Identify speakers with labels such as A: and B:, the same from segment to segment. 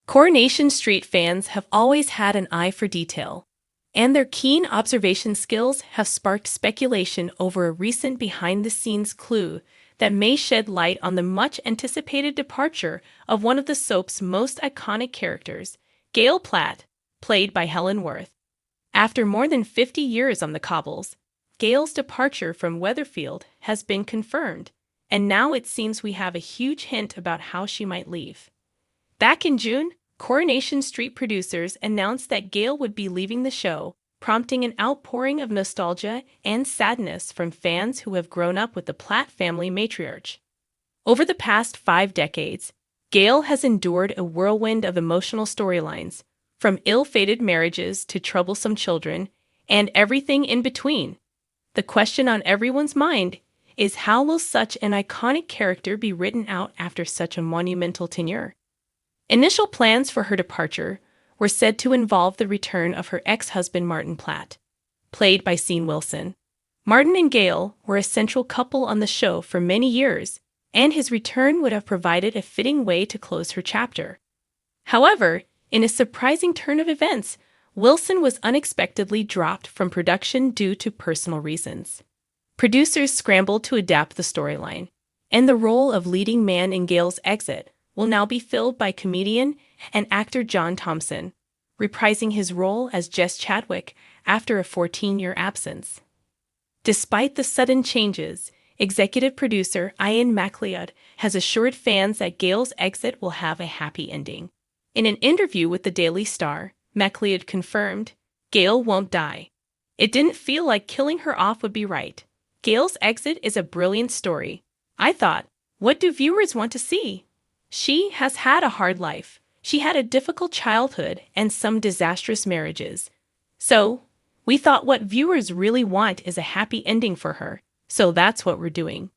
A: Coronation Street fans have always had an eye for detail, and their keen observation skills have sparked speculation over a recent behind-the-scenes clue that may shed light on the much-anticipated departure of one of the soap's most iconic characters, Gail Platt, played by Helen Worth. After more than 50 years on the cobbles, Gail's departure from Weatherfield has been confirmed, and now it seems we have a huge hint about how she might leave. Back in June, Coronation Street producers announced that Gail would be leaving the show, prompting an outpouring of nostalgia and sadness from fans who have grown up with the Platt family matriarch. Over the past 5 decades, Gail has endured a whirlwind of emotional storylines, from ill-fated marriages to troublesome children, and everything in between. The question on everyone's mind is, how will such an iconic character be written out after such a monumental tenure? Initial plans for her departure were said to involve the return of her ex-husband Martin Platt, played by Sean Wilson. Martin and Gail were a central couple on the show for many years, and his return would have provided a fitting way to close her chapter. However, in a surprising turn of events, Wilson was unexpectedly dropped from production due to personal reasons. Producers scrambled to adapt the storyline, and the role of leading man in Gail's exit will now be filled by comedian and actor John Thompson, reprising his role as Jess Chadwick after a 14-year absence. Despite the sudden changes, executive producer Ian McLeod has assured fans that Gail's exit will have a happy ending. In an interview with the Daily Star, McLeod confirmed, "Gail won't die. It didn't feel like killing her off would be right. Gail's exit is a brilliant story. I thought, what do viewers want to see? She has had a hard life. She had a difficult childhood and some disastrous marriages. So, we thought what viewers really want is a happy ending for her, so that's what we're doing."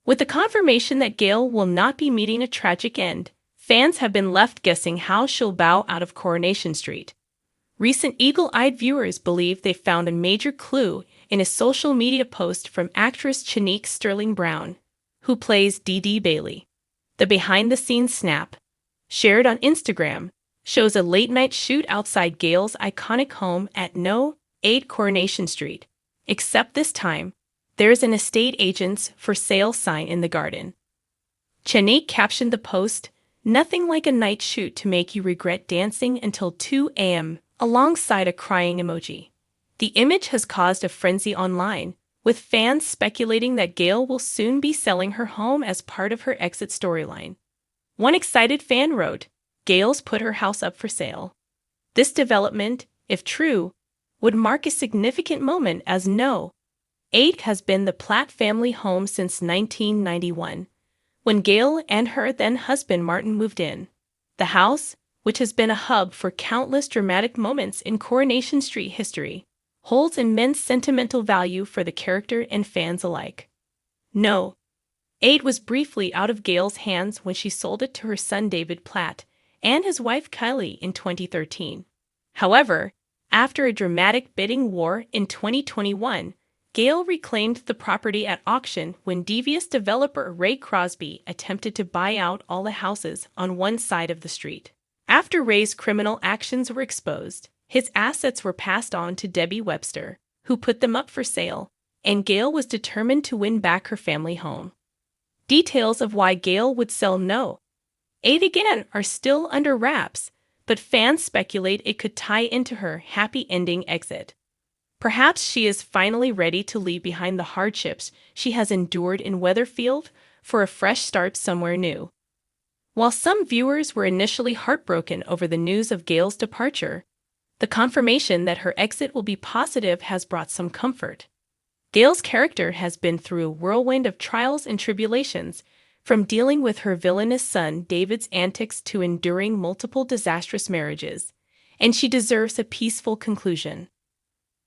A: With the confirmation that Gail will not be meeting a tragic end, fans have been left guessing how she'll bow out of Coronation Street. Recent eagle-eyed viewers believe they found a major clue in a social media post from actress Chanique Sterling Brown, who plays Dee Dee Bailey. The behind-the-scenes snap, shared on Instagram, shows a late-night shoot outside Gail's iconic home at No. 8 Coronation Street, except this time, there's an estate agent's for sale sign in the garden. Chanique captioned the post, "Nothing like a night shoot to make you regret dancing until 2 a.m., alongside a crying emoji. The image has caused a frenzy online, with fans speculating that Gail will soon be selling her home as part of her exit storyline. One excited fan wrote, "Gail's put her house up for sale." This development, if true, would mark a significant moment, as No. 8 has been the Platt family home since 1991, when Gail and her then-husband Martin moved in. The house, which has been a hub for countless dramatic moments in Coronation Street history, holds immense sentimental value for the character and fans alike. No. 8 was briefly out of Gail's hands when she sold it to her son David Platt and his wife Kylie in 2013. However, after a dramatic bidding war in 2021, Gail reclaimed the property at auction when devious developer Ray Crosby attempted to buy out all the houses on one side of the street. After Ray's criminal actions were exposed, his assets were passed on to Debbie Webster, who put them up for sale, and Gail was determined to win back her family home. Details of why Gail would sell No. 8 again are still under wraps, but fans speculate it could tie into her happy ending exit. Perhaps she is finally ready to leave behind the hardships she has endured in Weatherfield for a fresh start somewhere new. While some viewers were initially heartbroken over the news of Gail's departure, the confirmation that her exit will be positive has brought some comfort. Gail's character has been through a whirlwind of trials and tribulations, from dealing with her villainous son David's antics to enduring multiple disastrous marriages, and she deserves a peaceful conclusion.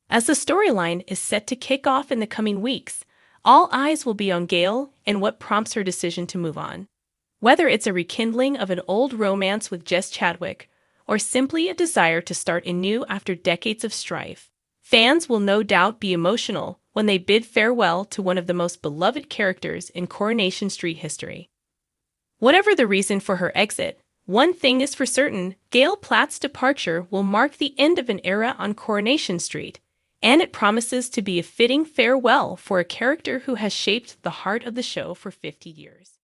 A: As the storyline is set to kick off in the coming weeks, all eyes will be on Gail and what prompts her decision to move on. Whether it's a rekindling of an old romance with Jess Chadwick, or simply a desire to start anew after decades of strife, fans will no doubt be emotional when they bid farewell to one of the most beloved characters in Coronation Street history. Whatever the reason for her exit, One thing is for certain, Gail Platt's departure will mark the end of an era on Coronation Street, and it promises to be a fitting farewell for a character who has shaped the heart of the show for 50 years.